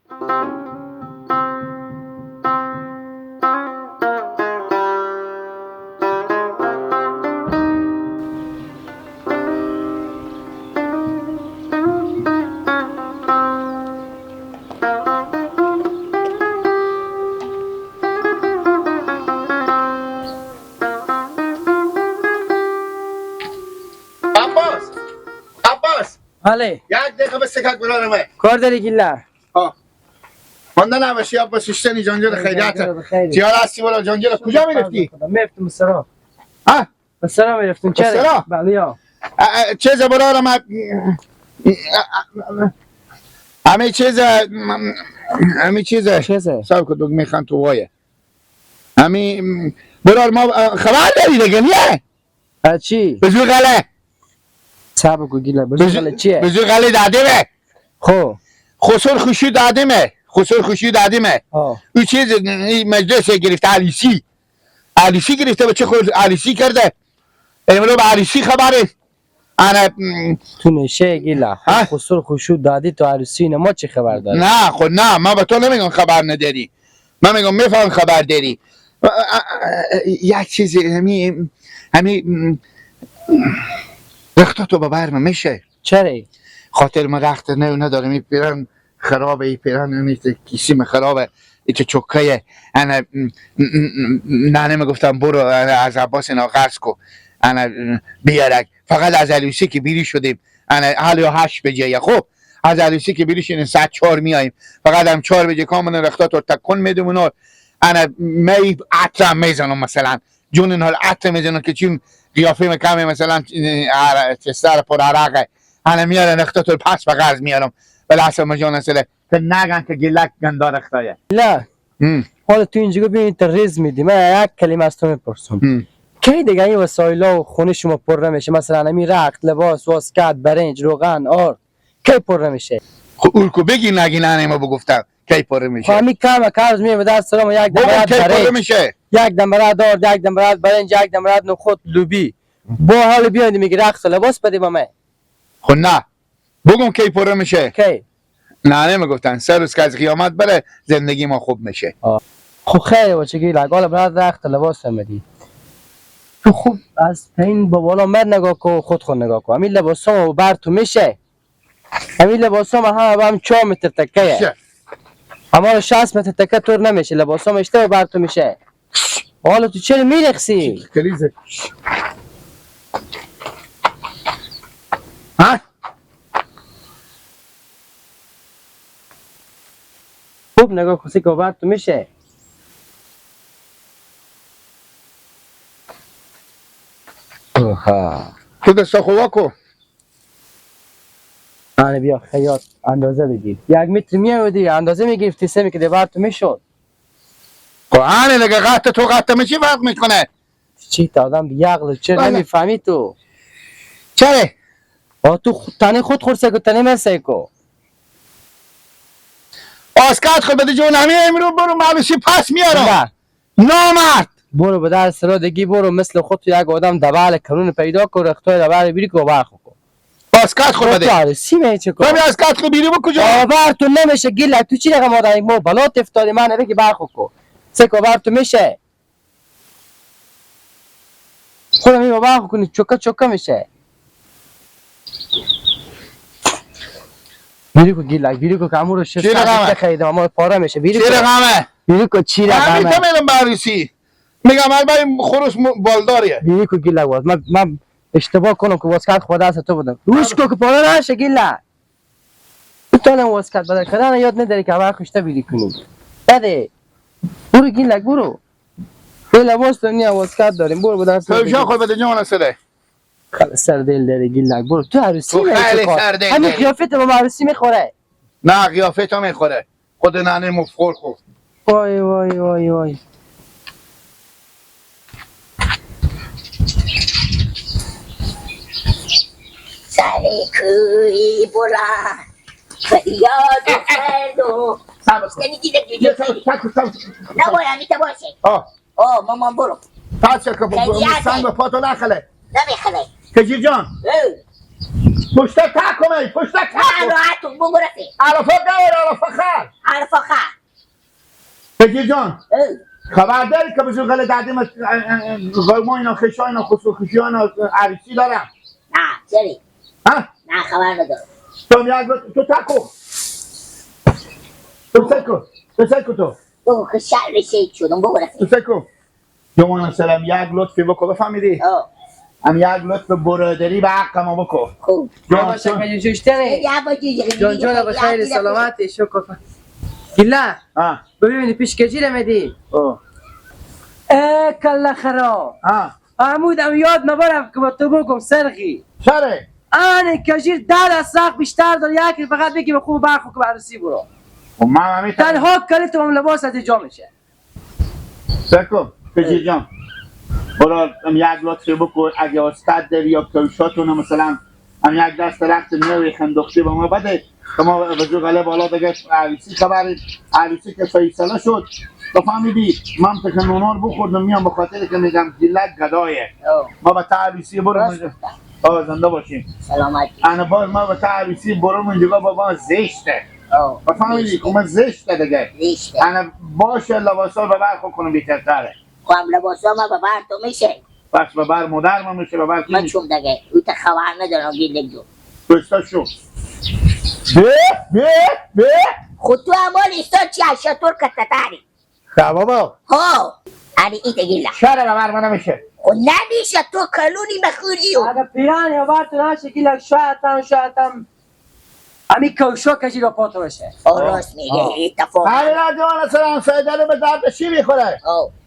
عباس عباس بله. یک دقیقه بس سکک برارم. کار داری گیلا؟ مانده نباشی عباس اشتنی جانجل خیریت. چیار هستی والا جانجل کجا میرفتی؟ میرفتم بسرا. ها؟ بسرا میرفتم چرا؟ بسرا؟ بله یا. چیز برارم همه چیز چیزه؟ سب که دوگ میخوان تو وایه همه برار ما خبر داری دیگه نیه؟ چی؟ بزرگ غله صبر کو گیلا بزرگ چیه؟ بزرگ غله دادیمه خو خسر خوشی دادیمه خسر خوشی دادیمه او چیز مجلس گرفته علیسی گرفته به چه خود علیسی کرده امروز به علیسی خبره انا تو نشه گیلا خسر خوشو دادی تو عروسی ما چه خبر داری؟ نه خود نه ما به تو نمیگم خبر نداری من میگم میفهم خبر داری یک چیز همین رختاتو ببر من میشه چرا؟ خاطر ما رخت نه ندارم این پیرن خرابه این پیرن نیست کیسیم خرابه این چه چکه انا نه میگفتم برو از عباس اینا قرض کو انا بیارک فقط از علیسی که بیری شدیم انا حالی 8 بجه خب از علیسی که بیری شدیم ساعت 4 میاییم فقط هم 4 بجه کاملا رختاتو تکون میدیم اونا انا می عطر میزنم مثلا جون این حال عطر میزنم که چون قیافه مکمه مثلا سر پر عرقه انا میارن اختاتو پس به قرض میارم ولی اصلا مجان اصله که نگن که گلک گندار اختایه لا حالا تو اینجا ببین تریز میدی من یک کلمه از تو میپرسم کی دیگه این وسایلا و خونه شما پر نمیشه مثلا همین رخت لباس واسکت برنج روغن آرد کی پر نمیشه خب اولکو بگی نگی نه ما بگفتم کی پر میشه همین کم کارز میه به در سلام یک دم برات برنج یک دم برات آرد یک دم برات برنج یک دم برات نخود لوبی با حال بیاندی میگی رخت لباس بده به من خب نه بگم کی پر میشه کی نه نمیگفتن 3 روز که از قیامت بره زندگی ما خوب میشه خب خیلی باشه گیلا گال برات رخت لباس میدی تو خوب از این با بالا مر نگاه کو خود نگاه کو همین لباسامو بر تو میشه همین لباسام هم 4 متر تکه اما 60 متر تکه طور نمیشه لباسام اشتباه بر تو میشه حالا تو چرا میرقصی کلیزه ها خوب نگاه کسی که بر تو میشه تو دستا خوبا کو آنه بیا خیاط اندازه بگیر 1 متر میادی اندازه میگرفتی سمی که بر تو میشد قرآن دیگه قطع تو قطع میشی فرق میکنه چی تا آدم بیعقل چرا نمیفهمی تو چرا تو تنه خود خورسه که تنه مسه کو آسکات خود بده جون همین امرو برو معلوشی پس میارم نامرد برو به در سرادگی برو مثل خود تو یک آدم دبال کنون پیدا کن رختای دبال بیری که برخو کن آسکات خود بده تو سیمه چه کن ببین آسکات خود بیری با کجا آور تو نمیشه گیل تو چی رقم آدم ما بلات افتادی من بگی برخو کن سه کو بر تو میشه خودم این برخو کنی چوکا میشه بیری کو گیل بیری کو کامو رو 6 ساعت خریدم اما پاره میشه بیری چی رقمه بیری کو چی رقمه همین تو میرم بررسی میگم البته خروس بالداریه بیری کو گیل واس من اشتباه کنم که واسکت خود است تو بدم روش کو که پاره نشه گیل تو نه واسکت بدل کردن یاد نداری که اول خوشته بیری کنی بده برو گیل برو بله واسه دنیا واسکت داریم برو بدن تو خود بده جون سره خیلی سردل داری گیل برو تو عروسی تو خیلی سردل همین قیافت با عروسی میخوره نه قیافت هم میخوره خود ننه مفخور خود وای وای وای وای سری کوی بلند فریاد کردو نمیدیده دیگه نباید میته باشه مامان برو پس که سنگ به پاتو نخله نمیخله کجی جان پشته تکمه پشته تکمه راحتون بگو رفی علافا گور علافا خر خبر فاخه بگیر جان خبر داری که بزرگ گله دردیم ما اینا خشا اینا خصوصی اینا عریسی دارم نه چری ها؟ نه خبر ندارم تو یک تو تکو تو سکو تو بگو که شر شهید شدم بگو تو رفیق سکو جوان سلام یک لطفی بکو بفهمیدی هم یک لطف برادری به حق ما بکو خوب بابا شکر جوشتنی یه با جوجه جان جان به خیر سلامتی شکر گله ببینی پیش کجی میدی کلا خراب عمودم یاد نبرم که با تو بگم سرخی سره آنی کجیر در ساق بیشتر داره یکی فقط بگی به خوب برخو که بررسی برو تنها کلی تو هم لباس از اینجا میشه سکو کجیر جان برای هم یک لطفی بکو اگه استاد داری یا کوشاتونو مثلا هم یک دست رخت نوی خندختی با ما بده که ما وجود غله بالا بگه عریسی خبری عریسی که فیصله شد بفهمیدی من تکنونار بخوردم میام به خاطر که میگم گلک گدایه ما به عریسی برو زنده باشیم سلامتی انا باز ما به عریسی برو منجگاه بابا زشته بفهمیدی که من زشته دیگه انا باشه لباسا به برخو کنم بیترتره خواهم لباسا ما به بر تو میشه پس به بر مدر ما میشه به بر من چون دیگه او تا خبر ندارم گیلک جو بستا شو به خود تو اما لیستان چی از شطور کتتاری بابا ها اری ایت گیلک شره به بر ما نمیشه خود نمیشه تو کلونی مخوری اگه پیران یا بار تو نشه گیلک شاید هم همی کوشو کجی رو پاتو بشه راست میگه اتفاق هر جوان سلام سایده رو به درد چی میخوره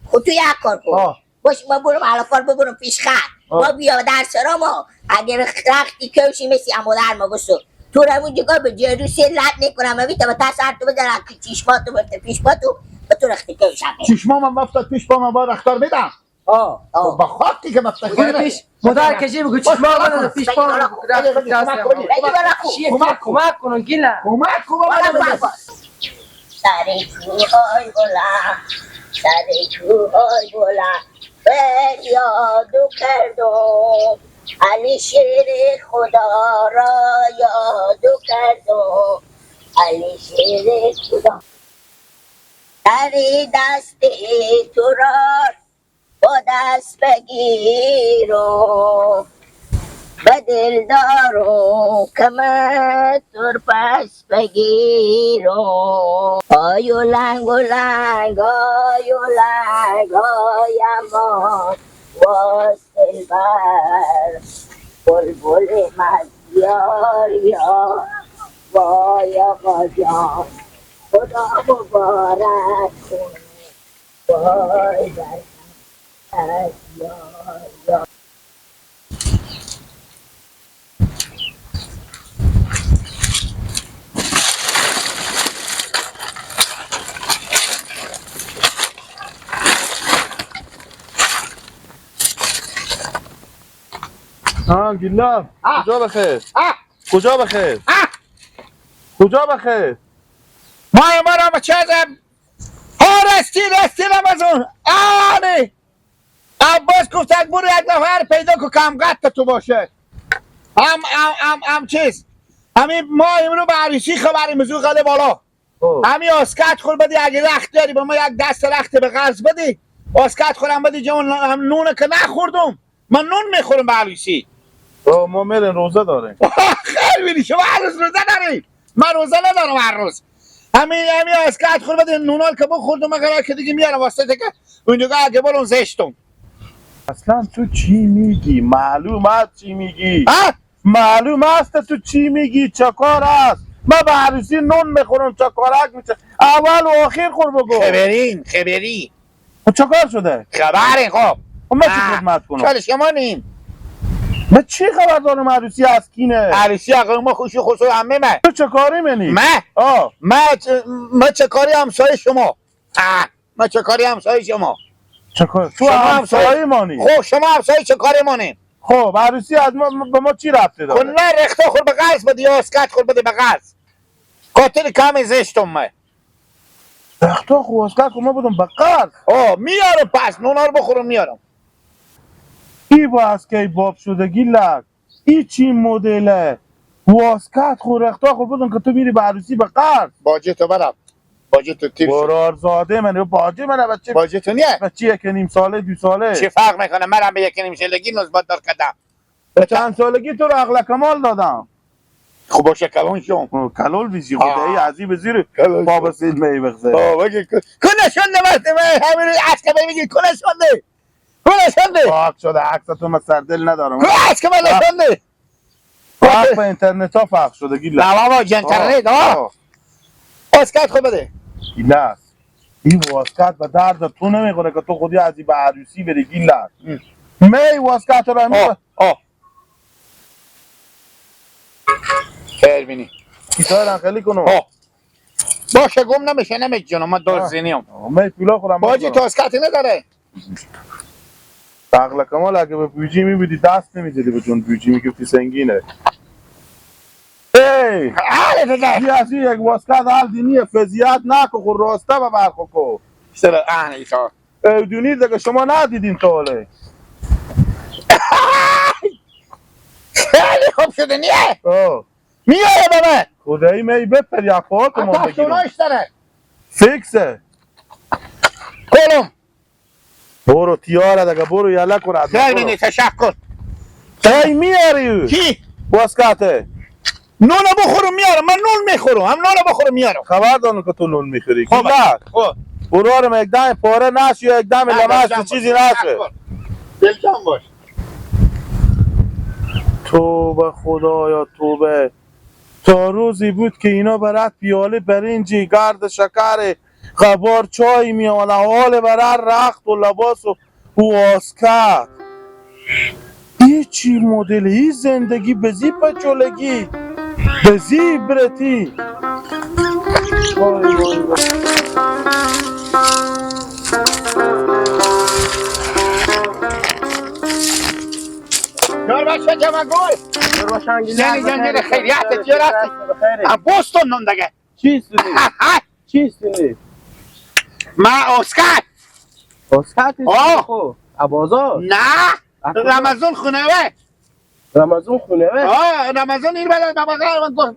خود تو یک کار کن باش ما برم علافار ببرم پیش خط ما بیا در سرا ما اگر رختی کوشی مثی اما در ما بسو تو رو اون جگاه به جروسی لط میکنم و بیتا به تا سر تو بزنم که چشماتو بفته پیش پاتو به تو رختی کوش هم چشما من بفتاد پیش پا من با رختار بدم با خاکی که بفتاد پیش مدار کجی بگو چشما من پیش پا کمک کنون گیله کمک سر کوهای بلند سر کوهای بلند فریادو کردم علی شیر خدا را یادو کردم علی شیر خدا در دست تو را با دست بگیرم به دل دارم کمر تر پس بگیرم آیو لنگ و لنگ آیمان واس دلبر بلبل مزیار یا وای آقا جان خدا مبارک کن وای در یا گیلا کجا بخیر کجا بخیر کجا بخیر ما را چه ازم رستی رمزون آره عباس گفتن برو یک نفر پیدا که کم قد تو باشه چیز همین ما امرو به عریسی خبریم مزو غله بالا همین آسکت خور بدی اگه رخت داری با ما یک دست رخت به قرض بدی آسکت خورم بدی جان هم نونه که نخوردم من نون میخورم به عریسی ما میرن روزه داریم خیلی بینی شما هر روز روزه داری من روزه ندارم هر روز همین آسکت خور بدی نونال که بخوردم اگر که دیگه میارم واسه که اونجا اگه برون زشتم اصلا تو چی میگی معلوم است چی میگی معلوم است تو چی میگی چه کار است من به عروسی نون میخورم چه کارک میشه اول و آخر خور بگو خبری چه کار شده خبری خب من چی خدمت کنم چرا شما نیم من چی خبر دارم عروسی از کینه عروسی اگر ما خوشی خسو همه من تو چه کاری منی من چه کاری همسایه شما من چه کاری همسایه شما چه کار تو همسایه مانی خب شما همسایه چه کاری مانی خب عروسی از ما به ما چی رفته داره خب نه رخته خور به قرض بدی یا اسکت خور بده به قرض قاتل کم زشتم من رخته خب اسکت خور ما بدم به قرض میارم پس نونا رو بخورم میارم ای با اسکی باب شده گیلک ای چی مدله واسکت خور رخته خور بدم که تو میری به عروسی به قرض باجه تو برم باجه تو تیر شد. برارزاده من باجه من بچه باجه تو نیه بچه 1.5 ساله 2 ساله چه فرق میکنه؟ منم به 1.5 سالگی نسبت دار کردم. به چند سالگی تو رو عقل کمال دادم خوب باشه کلون شم. کلول بیشی خدایی عزیب زیر کلول بابا سید می بخزه بگی کنه شنده وقتی من همین عسکر بگی کنه شنده کنه شنده پاک شده عکستو من سردل ندارم کنه عسکر من شنده پاک به اینترنت ها فرق شده گیلا نه بابا جنترنت ها اسکت خوب بده گیلا این واسکت به درد تو نمیخوره که تو خودی از این به عروسی بری گیلا می واسکت رو همیشه خیر بینی کیسای خیلی کنم باشه گم نمیشه نمیشه جنو من دور زینیم می پولا خورم باجی تو اسکتی نداره عقل کمال اگه به بیوجی میبودی دست نمیزدی به جون بیوجی میگفتی سنگینه ای آره دیگه بی از این یک واسکت حال دینیه فضیحت نکو خود راسته و برخو کو چرا آهن ایسا دونی دیگه شما ندیدین تو حاله خیلی خوب شده نیه میاره با من خدایی می بپر یا پاک ما حتی بگیرم شوناش داره فیکسه کلم برو تیاره دیگه برو یلا کن خیر بینی تشکر کی میاری کی؟ واسکته نون بخورم میارم من نون میخورم هم نون بخورم میارم خبر دانو که تو نون میخوری خب خب برو یک دم پاره نش یا یک دم لمس چیزی نشه دلجان باش توبه خدایا توبه تا روزی بود که اینا برات پیاله برنجی گرد شکر قبار چای میانه حال برات رخت و لباس و واسکت ای چی مدل ای زندگی بزی پچولگی بزی برتی وای وای وای دار بچه جمع گل زنی جنگل خیریت تیر هستی بوستون نون دگه چیست دونی؟ ما اسکت اسکت آه. خو ابازار نه رمزون خونه وه رمزون خونه وه رمزون این بلد بابا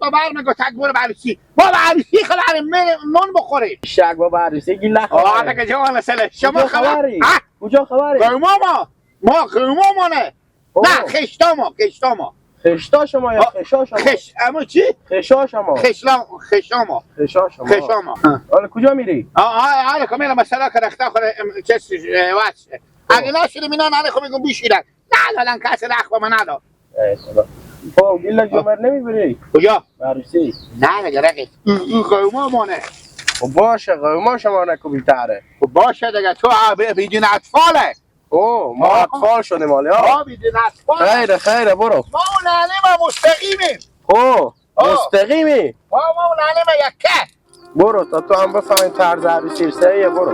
بابر میگو تک برو برسی ما عروسی خلال نون بخوریم شک با عروسی گیله آه دیگه جوان سله شما خبری کجا خبری قیمه ما قیمه ما نه نه خشتا ما خشتا شما یا خشا شما اما چی؟ خشا شما خشا ما حالا کجا میری حالا کمیلا مثلا که رخته خوره چیز واسه اگه نشده مینا نه خب میگم بیشیدن نه دادن کسی رخ با من نداد خب گیله جمر نمیبری کجا؟ عروسی نه دیگه رقیق این قیمه مانه خب باشه قیمه شما نکو بیتره خب باشه دیگه تو بیدین اطفاله ما اطفال شدیم حالی ها بیدین اطفاله خیره برو ما اون علمه مستقیمیم مستقیمی ما اون علمه یکه برو تا تو هم بفهمین طرز عروسی سریه برو